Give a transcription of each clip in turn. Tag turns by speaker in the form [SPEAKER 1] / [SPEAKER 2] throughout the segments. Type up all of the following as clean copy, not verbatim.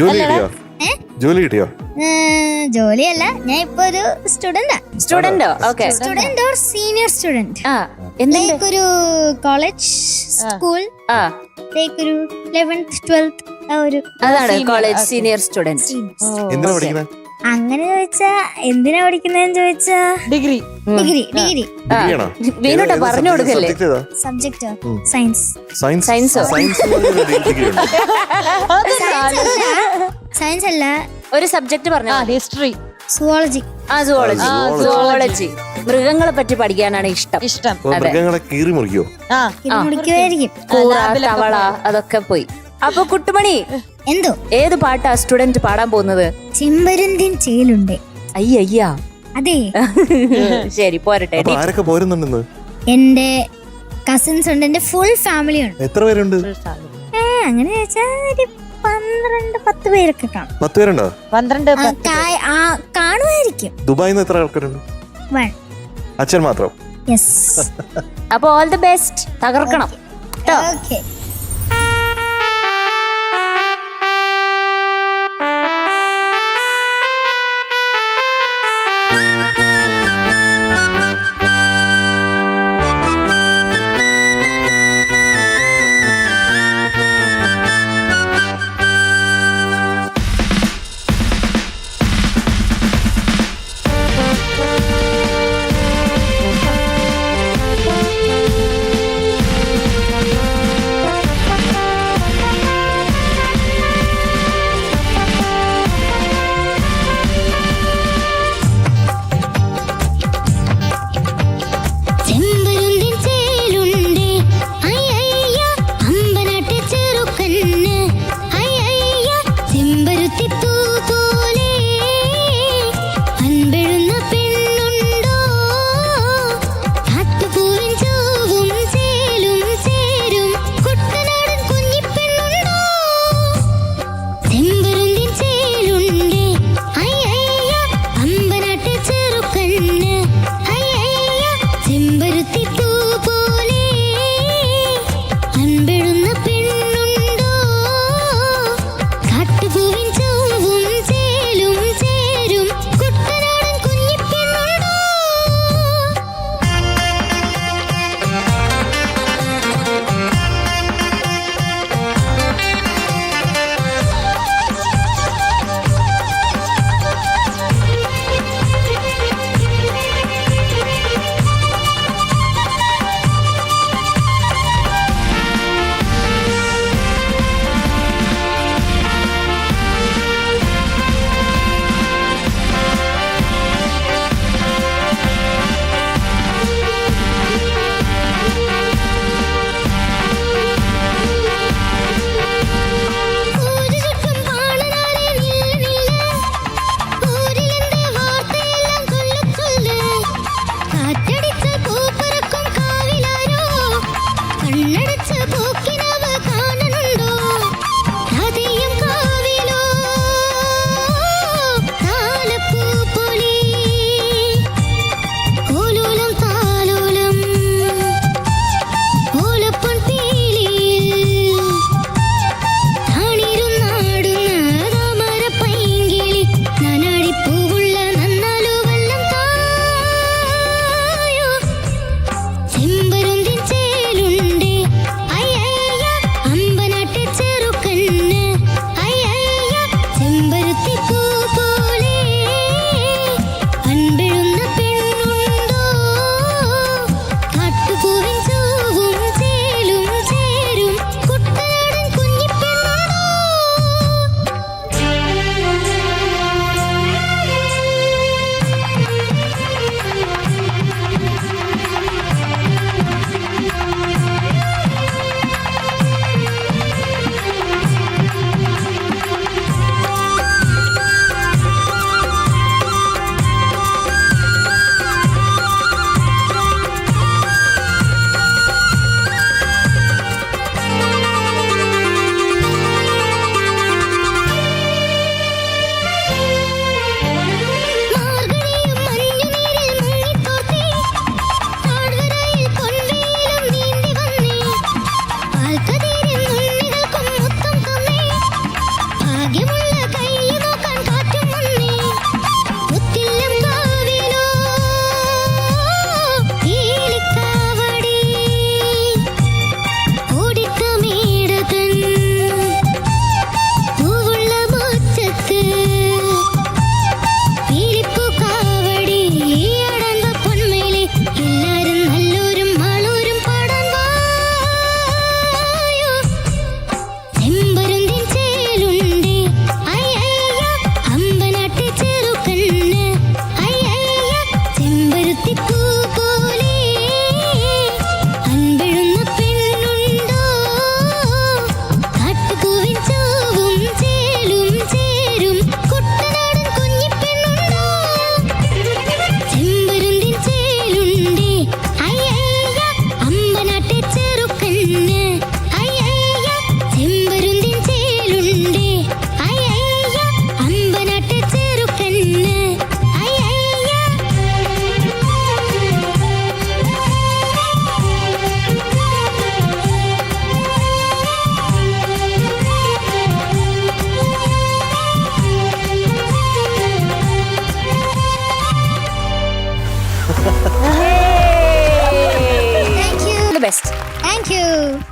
[SPEAKER 1] ജോലി കിട്ടിയോ?
[SPEAKER 2] ജോലിയല്ല, ഞാൻ ഇപ്പൊ ഒരു student student or senior student. ഒരു കോളേജ് സ്കൂൾ ഒരു 11th 12th
[SPEAKER 3] അതാണ് കോളേജ് സീനിയർ സ്റ്റുഡന്റ്.
[SPEAKER 2] അങ്ങനെ ചോദിച്ചാ എന്തിനാ പഠിക്കുന്നതെന്ന് ചോദിച്ചാ ഡിഗ്രി.
[SPEAKER 3] വീണോട്ടാ പറഞ്ഞു കൊടുക്കല്ലേ.
[SPEAKER 2] Subject science. സയൻസ് അല്ല,
[SPEAKER 3] ഒരു സബ്ജക്ട് പറഞ്ഞു.
[SPEAKER 2] History, zoology.
[SPEAKER 3] സുവോളജി. മൃഗങ്ങളെ പറ്റി പഠിക്കാനാണ് ഇഷ്ടം.
[SPEAKER 1] മൃഗങ്ങളെ കീറി മുറിക്കോ?
[SPEAKER 2] മുറിക്കുമായിരിക്കും.
[SPEAKER 3] തവള അതൊക്കെ പോയി. അപ്പൊ കുട്ടുമണി,
[SPEAKER 2] എന്തോ
[SPEAKER 3] ഏത് പാട്ടാ സ്റ്റുഡന്റ് പാടാൻ പോകുന്നത്?
[SPEAKER 2] ചെമ്പരുന്തിൻ ചേലുണ്ട്.
[SPEAKER 3] അയ്യ
[SPEAKER 2] അതെ.
[SPEAKER 3] ശരി, പോരട്ടെ.
[SPEAKER 1] ആരൊക്കെ പോരുന്നുണ്ടെന്ന്?
[SPEAKER 2] എന്റെ കസിൻസ് ഉണ്ട്, എന്റെ ഫുൾ ഫാമിലി ഉണ്ട്.
[SPEAKER 1] എത്ര പേരുണ്ട്?
[SPEAKER 2] അങ്ങനെ ചോദിച്ചാ 12-10 പേരൊക്കെ കാണും.
[SPEAKER 1] 10 പേരുണ്ടോ?
[SPEAKER 3] 12
[SPEAKER 2] കാണുമായിരിക്കും.
[SPEAKER 1] ദുബായിൽ നിന്ന് എത്ര ആൾക്കാരുണ്ട്? അച്ഛൻ മാത്രം?
[SPEAKER 2] യെസ്.
[SPEAKER 3] അപ്പൊ ഓൾ ദി ബെസ്റ്റ്, തകർക്കണം.
[SPEAKER 2] ഓക്കേ.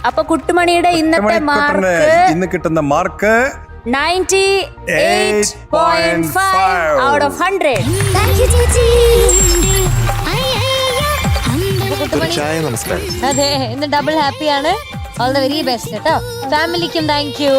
[SPEAKER 3] അപ്പൊ കുട്ടുമണിയുടെ ഇന്നത്തെ
[SPEAKER 4] കുട്ടമണിക്കുട്ടന്
[SPEAKER 3] മാർക്ക്
[SPEAKER 4] ഇന്ന് കിട്ടുന്ന mark
[SPEAKER 3] 98.5 out of 100.
[SPEAKER 2] Thank you ചേച്ചി.
[SPEAKER 1] ഒരു ചായ നമസ്കാരം.
[SPEAKER 5] അതെ ഇന്ന് ഡബിൾ ഹാപ്പിയാണ്. ഓൾ ദ വെരി ബെസ്റ്റ് കേട്ടോ. ഫാമിലിക്കും താങ്ക് യു.